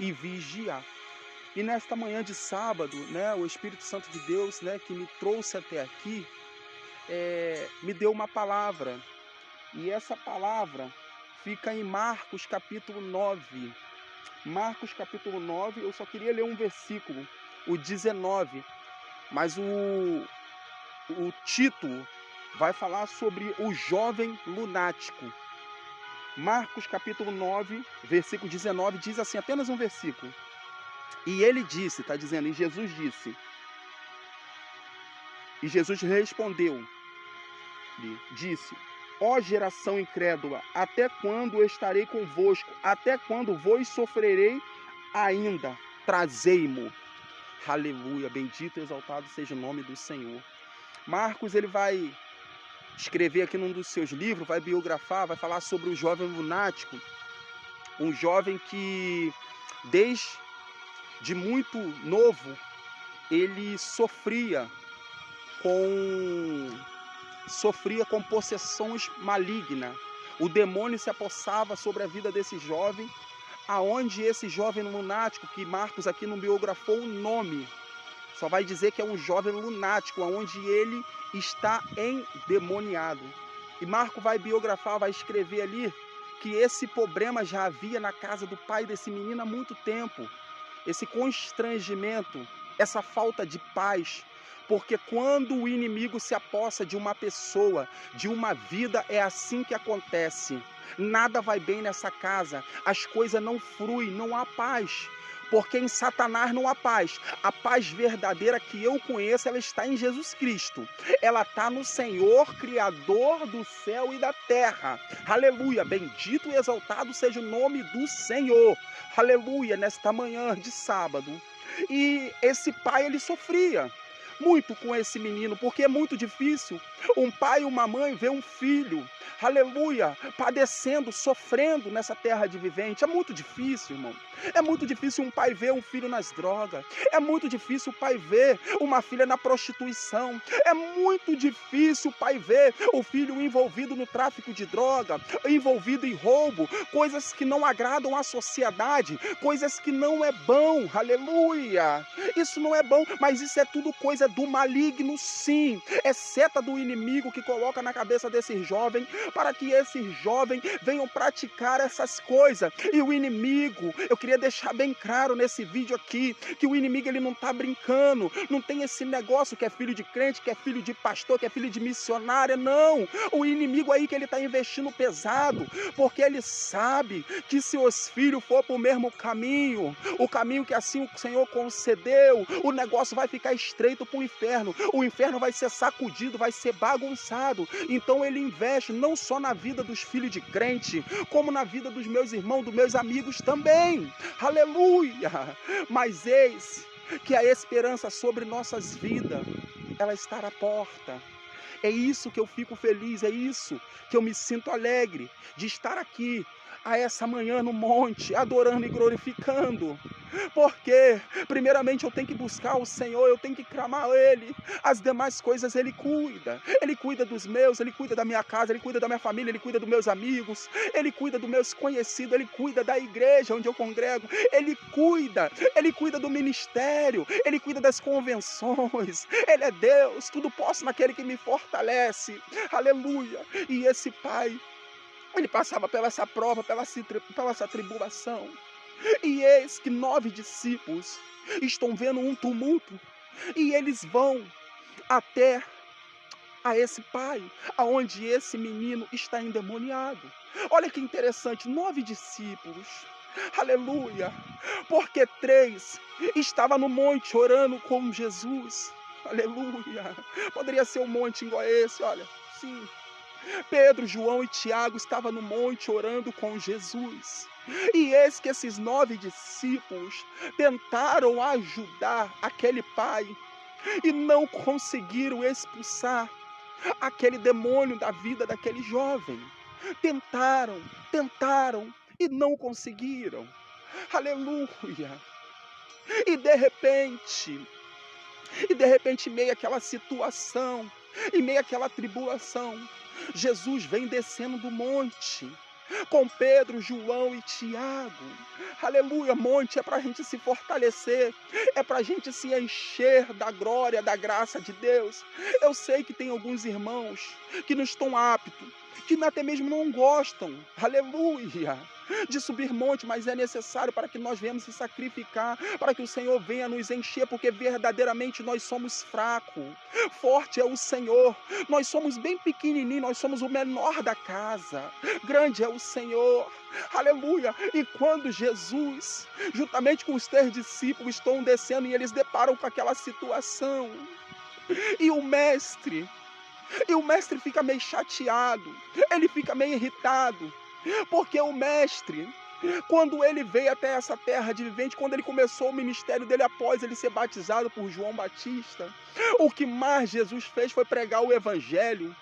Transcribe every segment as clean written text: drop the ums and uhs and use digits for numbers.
e vigiar. E nesta manhã de sábado, né, o Espírito Santo de Deus, né, que me trouxe até aqui, me deu uma palavra. E essa palavra fica em Marcos capítulo 9. Marcos capítulo 9, eu só queria ler um versículo, o 19, mas o título vai falar sobre o jovem lunático. Marcos capítulo 9, versículo 19, diz assim, apenas um versículo. E ele disse, está dizendo, e Jesus respondeu, disse, ó geração incrédula, até quando estarei convosco? Até quando vos sofrerei ainda? Trazei-mo. Aleluia, bendito e exaltado seja o nome do Senhor. Marcos, ele vai escrever aqui num dos seus livros, vai biografar, vai falar sobre o jovem lunático, um jovem que desde muito novo ele sofria com possessões malignas. O demônio se apossava sobre a vida desse jovem, aonde esse jovem lunático, que Marcos aqui não biografou o nome, só vai dizer que é um jovem lunático, aonde ele está endemoniado. E Marcos vai biografar, vai escrever ali, que esse problema já havia na casa do pai desse menino há muito tempo. Esse constrangimento, essa falta de paz, porque quando o inimigo se apossa de uma pessoa, de uma vida, é assim que acontece. Nada vai bem nessa casa, as coisas não fluem, não há paz. Porque em Satanás não há paz. A paz verdadeira que eu conheço, ela está em Jesus Cristo. Ela está no Senhor, Criador do céu e da terra. Aleluia, bendito e exaltado seja o nome do Senhor. Aleluia, nesta manhã de sábado. E esse pai, ele sofria muito com esse menino, porque é muito difícil um pai e uma mãe ver um filho, aleluia, padecendo, sofrendo nessa terra de vivente. É muito difícil, irmão. É muito difícil um pai ver um filho nas drogas. É muito difícil o pai ver uma filha na prostituição. É muito difícil o pai ver o filho envolvido no tráfico de droga, envolvido em roubo, coisas que não agradam à sociedade, coisas que não é bom, aleluia. Isso não é bom, mas isso é tudo coisa do maligno, sim. É seta do inimigo que coloca na cabeça desse jovem para que esses jovens venham praticar essas coisas. E o inimigo, eu queria deixar bem claro nesse vídeo aqui, que o inimigo, ele não está brincando, não tem esse negócio que é filho de crente, que é filho de pastor, que é filho de missionária, não. O inimigo aí que ele está investindo pesado, porque ele sabe que se os filhos for para o mesmo caminho, o caminho que assim o Senhor concedeu, o negócio vai ficar estreito para o inferno vai ser sacudido, vai ser bagunçado. Então ele investe não só na vida dos filhos de crente, como na vida dos meus irmãos, dos meus amigos também, aleluia. Mas eis que a esperança sobre nossas vidas, ela está à porta. É isso que eu fico feliz, é isso que eu me sinto alegre de estar aqui a essa manhã no monte, adorando e glorificando. Porque, primeiramente, eu tenho que buscar o Senhor, eu tenho que clamar a Ele. As demais coisas Ele cuida. Ele cuida dos meus, Ele cuida da minha casa, Ele cuida da minha família, Ele cuida dos meus amigos, Ele cuida dos meus conhecidos, Ele cuida da igreja onde eu congrego, Ele cuida do ministério, Ele cuida das convenções. Ele é Deus, tudo posso naquele que me fortalece. Aleluia. E esse pai, ele passava pela essa prova, pela essa tribulação. E eis que 9 discípulos estão vendo um tumulto. E eles vão até a esse pai, aonde esse menino está endemoniado. Olha que interessante, 9 discípulos. Aleluia. Porque 3 estavam no monte orando com Jesus. Aleluia. Poderia ser um monte igual a esse, olha. Sim. Pedro, João e Tiago estavam no monte orando com Jesus. E eis que esses 9 discípulos tentaram ajudar aquele pai e não conseguiram expulsar aquele demônio da vida daquele jovem. Tentaram e não conseguiram. Aleluia. E de repente, em meio àquela situação, em meio àquela tribulação, Jesus vem descendo do monte. com Pedro, João e Tiago. Aleluia, monte é para a gente se fortalecer, é para a gente se encher da glória, da graça de Deus. Eu sei que tem alguns irmãos que não estão aptos, que até mesmo não gostam, aleluia, de subir monte, mas é necessário para que nós venhamos se sacrificar, para que o Senhor venha nos encher, porque verdadeiramente nós somos fracos. Forte é o Senhor, nós somos bem pequenininhos, nós somos o menor da casa, grande é o Senhor, aleluia. E quando Jesus, juntamente com os 3 discípulos, estão descendo e eles deparam com aquela situação, e o mestre fica meio chateado, ele fica meio irritado, porque o mestre, quando ele veio até essa terra de vivente, quando ele começou o ministério dele após ele ser batizado por João Batista, o que mais Jesus fez foi pregar o evangelho,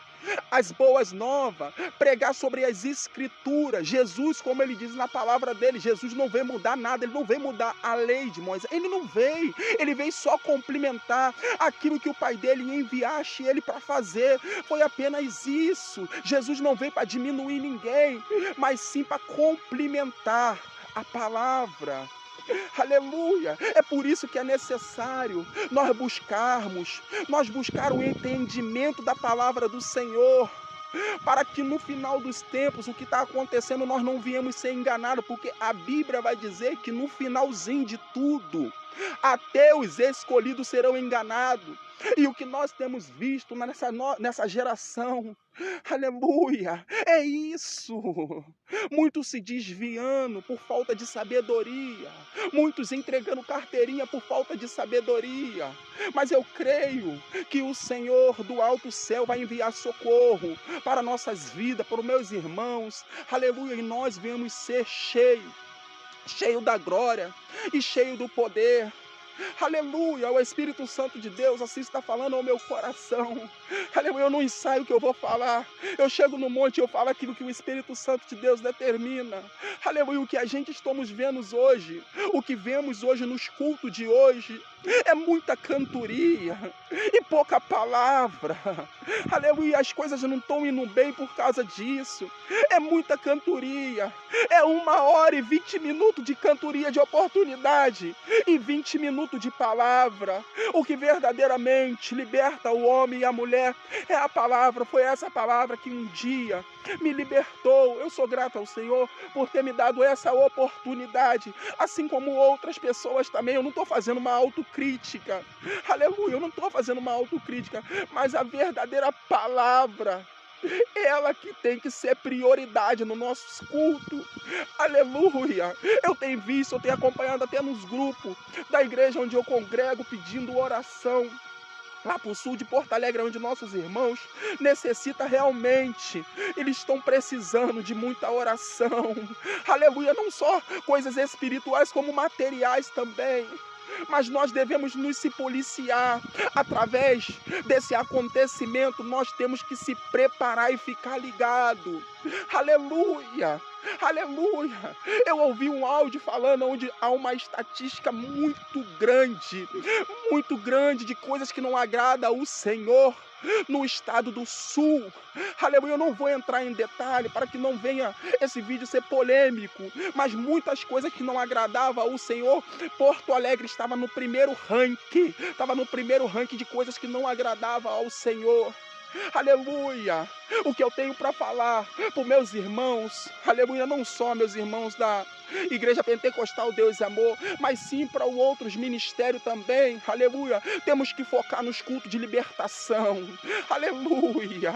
as boas novas, pregar sobre as escrituras. Jesus, como ele diz na palavra dele, Jesus não veio mudar nada, ele não veio mudar a lei de Moisés, ele veio só complementar aquilo que o pai dele enviasse ele para fazer, foi apenas isso. Jesus não veio para diminuir ninguém, mas sim para complementar a palavra. Aleluia, é por isso que é necessário nós buscar o entendimento da palavra do Senhor, para que no final dos tempos, o que está acontecendo, nós não viemos ser enganados, porque a Bíblia vai dizer que no finalzinho de tudo, até os escolhidos serão enganados. E o que nós temos visto nessa geração, aleluia, é isso. Muitos se desviando por falta de sabedoria, muitos entregando carteirinha por falta de sabedoria. Mas eu creio que o Senhor do alto céu vai enviar socorro para nossas vidas, para os meus irmãos, aleluia, e nós venhamos ser cheio da glória e cheio do poder. Aleluia, o Espírito Santo de Deus assim está falando ao meu coração. Aleluia, eu não ensaio o que eu vou falar, eu chego no monte e eu falo aquilo que o Espírito Santo de Deus determina. Aleluia, o que a gente estamos vendo hoje, o que vemos hoje nos cultos de hoje, é muita cantoria e pouca palavra. Aleluia, as coisas não estão indo bem por causa disso, é muita cantoria, é 1h20 de cantoria de oportunidade e 20 minutos de palavra. O que verdadeiramente liberta o homem e a mulher é a palavra. Foi essa palavra que um dia me libertou. Eu sou grato ao Senhor por ter me dado essa oportunidade, assim como outras pessoas também. Eu não estou fazendo uma autocrítica, aleluia, eu não estou fazendo uma autocrítica, mas a verdadeira palavra, ela que tem que ser prioridade no nosso culto, aleluia. Eu tenho visto, eu tenho acompanhado até nos grupos da igreja onde eu congrego, pedindo oração, lá para o sul de Porto Alegre, onde nossos irmãos necessitam realmente, eles estão precisando de muita oração, aleluia, não só coisas espirituais, como materiais também. Mas nós devemos nos se policiar. Através desse acontecimento, nós temos que se preparar e ficar ligado. Aleluia, aleluia. Eu ouvi um áudio falando onde há uma estatística muito grande de coisas que não agradam ao Senhor no estado do Sul. Aleluia, eu não vou entrar em detalhe para que não venha esse vídeo ser polêmico, mas muitas coisas que não agradavam ao Senhor. Porto Alegre estava no primeiro ranking de coisas que não agradavam ao Senhor. Aleluia, o que eu tenho para falar para os meus irmãos, aleluia, não só meus irmãos da Igreja Pentecostal Deus e Amor, mas sim para outros ministérios também, aleluia. Temos que focar nos cultos de libertação, aleluia,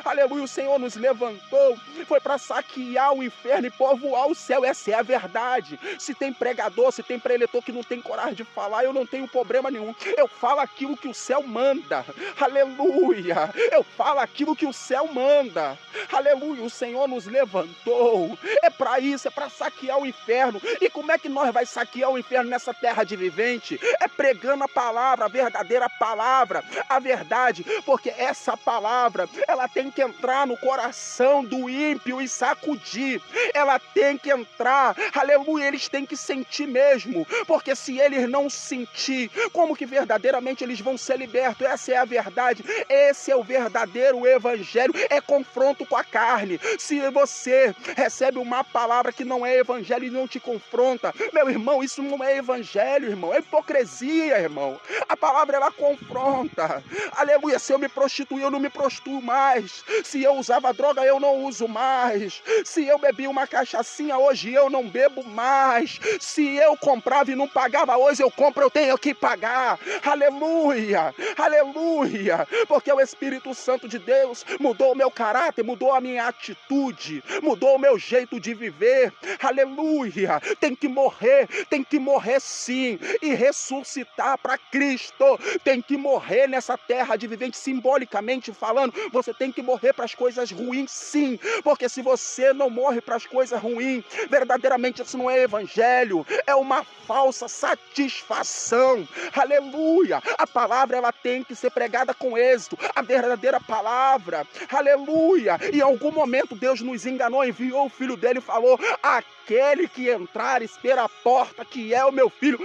aleluia. O Senhor nos levantou, foi para saquear o inferno e povoar o céu, essa é a verdade. Se tem pregador, se tem preletor que não tem coragem de falar, eu não tenho problema nenhum, eu falo aquilo que o céu manda, aleluia, eu falo aquilo que o céu manda, aleluia. O Senhor nos levantou, é para isso, é para saquear o inferno. E como é que nós vai saquear o inferno nessa terra de vivente? É pregando a palavra, a verdadeira palavra, a verdade, porque essa palavra, ela tem que entrar no coração do ímpio e sacudir, ela tem que entrar, aleluia, eles têm que sentir mesmo, porque se eles não sentir, como que verdadeiramente eles vão ser libertos? Essa é a verdade, esse é o verdadeiro evangelho, é confronto com a carne. Se você recebe uma palavra que não é evangelho e não te confronta, meu irmão, isso não é evangelho, irmão, é hipocrisia, irmão. A palavra, ela confronta. Aleluia. Se eu me prostituí, eu não me prostituo mais. Se eu usava droga, eu não uso mais. Se eu bebia uma cachaçinha, hoje eu não bebo mais. Se eu comprava e não pagava, hoje eu compro, eu tenho que pagar. Aleluia, aleluia, porque o Espírito Santo de Deus mudou o meu caráter, mudou a minha atitude, mudou o meu jeito de viver. Aleluia. Tem que morrer sim, e ressuscitar para Cristo. Tem que morrer nessa terra de vivente, simbolicamente falando. Você tem que morrer para as coisas ruins, sim, porque se você não morre para as coisas ruins, verdadeiramente isso não é evangelho, é uma falsa satisfação. Aleluia. A palavra, ela tem que ser pregada com êxito, a verdadeira palavra. Aleluia. Em algum momento Deus nos enganou, enviou o filho dele e falou: aquele que entrares pela porta, que é o meu filho,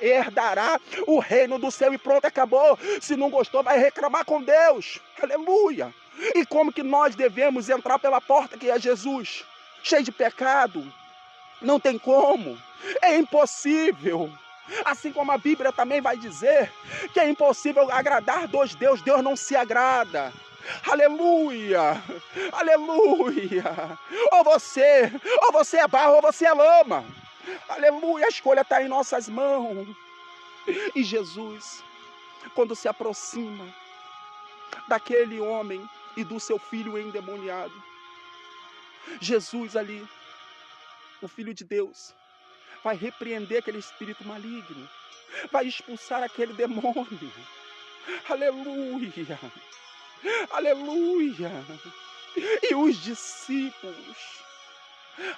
herdará o reino do céu. E pronto, acabou. Se não gostou, vai reclamar com Deus. Aleluia. E como que nós devemos entrar pela porta, que é Jesus? Cheio de pecado? Não tem como. É impossível. Assim como a Bíblia também vai dizer que é impossível agradar dois deuses. Deus não se agrada. Aleluia, aleluia. Ou você é barro, ou você é lama. Aleluia, a escolha está em nossas mãos. E Jesus, quando se aproxima daquele homem e do seu filho endemoniado, Jesus ali, o Filho de Deus, vai repreender aquele espírito maligno, vai expulsar aquele demônio. Aleluia, aleluia. E os discípulos,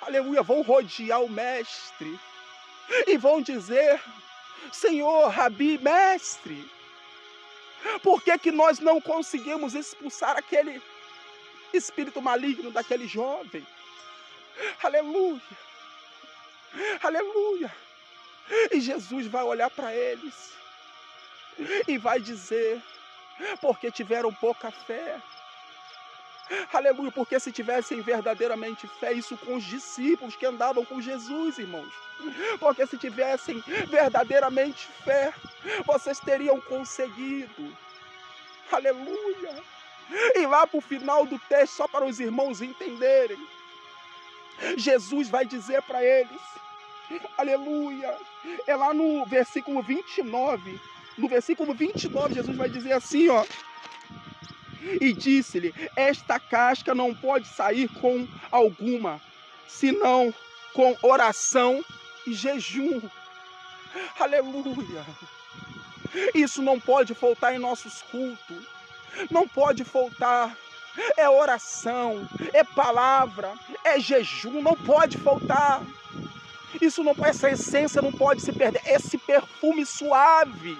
aleluia, vão rodear o mestre e vão dizer: Senhor, Rabi, mestre, por que nós não conseguimos expulsar aquele espírito maligno daquele jovem? Aleluia, aleluia. E Jesus vai olhar para eles e vai dizer: porque tiveram pouca fé. Aleluia, porque se tivessem verdadeiramente fé, isso com os discípulos que andavam com Jesus, irmãos, porque se tivessem verdadeiramente fé, vocês teriam conseguido. Aleluia. E lá para o final do texto, só para os irmãos entenderem, Jesus vai dizer para eles, aleluia, é lá no versículo 29, Jesus vai dizer assim, ó: e disse-lhe, esta casca não pode sair com alguma, senão com oração e jejum. Aleluia. Isso não pode faltar em nossos cultos, não pode faltar. É oração, é palavra, é jejum, não pode faltar. Isso não, essa essência não pode se perder, esse perfume suave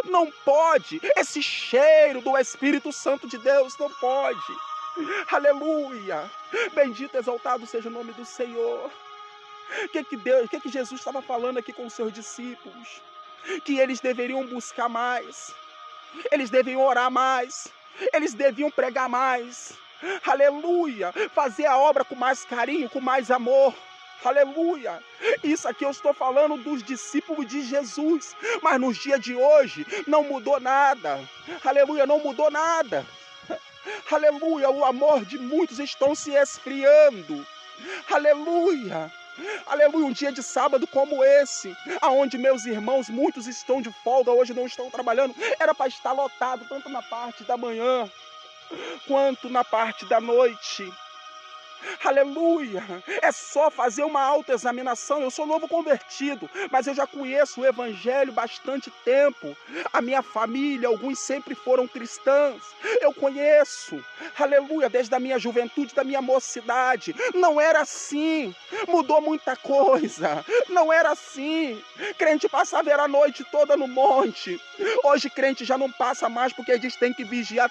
não pode, esse cheiro do Espírito Santo de Deus não pode. Aleluia. Bendito, exaltado seja o nome do Senhor. O que Jesus estava falando aqui com os seus discípulos? Que eles deveriam buscar mais, eles deviam orar mais, eles deviam pregar mais. Aleluia. Fazer a obra com mais carinho, com mais amor. Aleluia. Isso aqui eu estou falando dos discípulos de Jesus, mas nos dias de hoje não mudou nada. Aleluia, não mudou nada. Aleluia, o amor de muitos estão se esfriando. Aleluia. Aleluia, um dia de sábado como esse, aonde meus irmãos, muitos estão de folga, hoje não estão trabalhando, era para estar lotado, tanto na parte da manhã, quanto na parte da noite. Aleluia, é só fazer uma autoexaminação. Eu sou novo convertido, mas eu já conheço o evangelho há bastante tempo. A minha família, alguns sempre foram cristãos, eu conheço, aleluia, desde a minha juventude, da minha mocidade. Não era assim, mudou muita coisa, não era assim. Crente passava a noite toda no monte, hoje crente já não passa mais, porque a gente tem que vigiar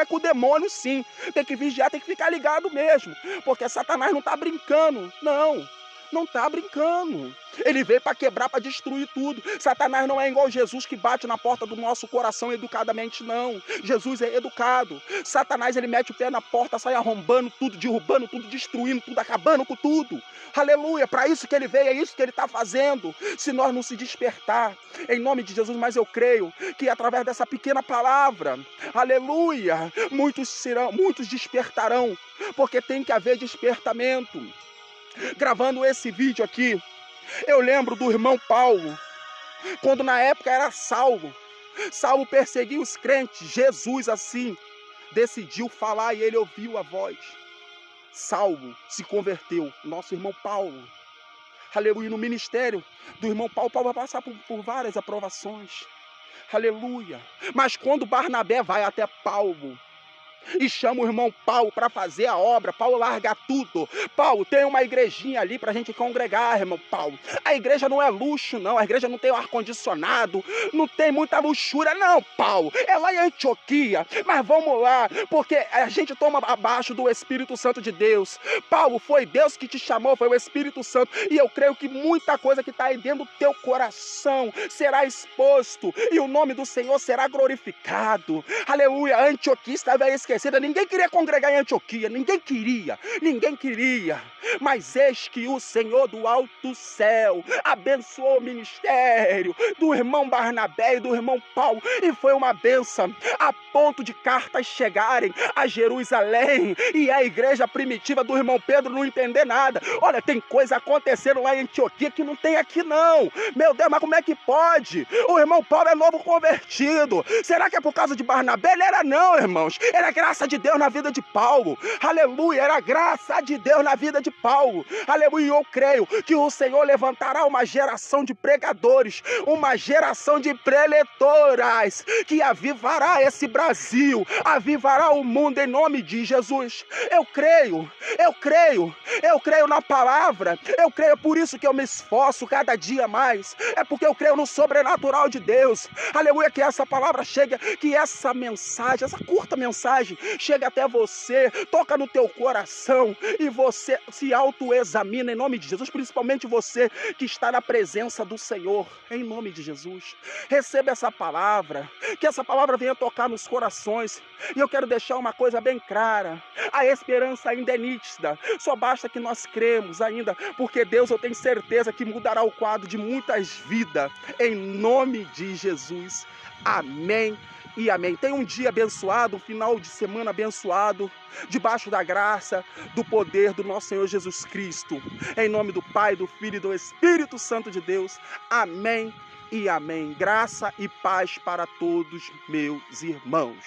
é com o demônio sim, tem que vigiar, tem que ficar ligado mesmo, porque Satanás não está brincando, não. Não está brincando. Ele veio para quebrar, para destruir tudo. Satanás não é igual Jesus que bate na porta do nosso coração educadamente, não. Jesus é educado. Satanás, ele mete o pé na porta, sai arrombando tudo, derrubando tudo, destruindo tudo, acabando com tudo. Aleluia, para isso que ele veio, é isso que ele está fazendo. Se nós não se despertar, em nome de Jesus, mas eu creio que através dessa pequena palavra, aleluia, muitos despertarão, porque tem que haver despertamento. Gravando esse vídeo aqui, eu lembro do irmão Paulo, quando na época era Saulo. Saulo perseguia os crentes. Jesus assim decidiu falar e ele ouviu a voz. Saulo se converteu, nosso irmão Paulo. Aleluia, no ministério do irmão Paulo, Paulo vai passar por várias aprovações. Aleluia. Mas quando Barnabé vai até Paulo e chama o irmão Paulo para fazer a obra, Paulo larga tudo. Paulo, tem uma igrejinha ali para a gente congregar, irmão Paulo. A igreja não é luxo, não. A igreja não tem ar-condicionado, não tem muita luxúria, não, Paulo. É lá em Antioquia, mas vamos lá, porque a gente toma abaixo do Espírito Santo de Deus. Paulo, foi Deus que te chamou, foi o Espírito Santo, e eu creio que muita coisa que está aí dentro do teu coração será exposto, e o nome do Senhor será glorificado. Aleluia, Antioquia estava esquecida. Ninguém queria congregar em Antioquia, ninguém queria, mas eis que o Senhor do alto céu abençoou o ministério do irmão Barnabé e do irmão Paulo, e foi uma bênção, a ponto de cartas chegarem a Jerusalém, e a igreja primitiva do irmão Pedro não entender nada. Olha, tem coisa acontecendo lá em Antioquia que não tem aqui não. Meu Deus, mas como é que pode? O irmão Paulo é novo convertido. Será que é por causa de Barnabé? Ele era não, irmãos. Era graça de Deus na vida de Paulo. Aleluia, era graça de Deus na vida de Paulo. Aleluia, eu creio que o Senhor levantará uma geração de pregadores, uma geração de preletoras, que avivará esse Brasil, avivará o mundo em nome de Jesus. Eu creio na palavra, eu creio, por isso que eu me esforço cada dia mais, é porque eu creio no sobrenatural de Deus. Aleluia, que essa palavra chegue, que essa mensagem, essa curta mensagem, chega até você, toca no teu coração, e você se autoexamina em nome de Jesus, principalmente você que está na presença do Senhor, em nome de Jesus. Receba essa palavra, que essa palavra venha tocar nos corações, e eu quero deixar uma coisa bem clara: a esperança ainda é nítida, só basta que nós cremos ainda, porque Deus, eu tenho certeza que mudará o quadro de muitas vidas, em nome de Jesus. Amém e amém. Tenha um dia abençoado, um final de semana abençoado, debaixo da graça, do poder do nosso Senhor Jesus Cristo. Em nome do Pai, do Filho e do Espírito Santo de Deus. Amém e amém. Graça e paz para todos, meus irmãos.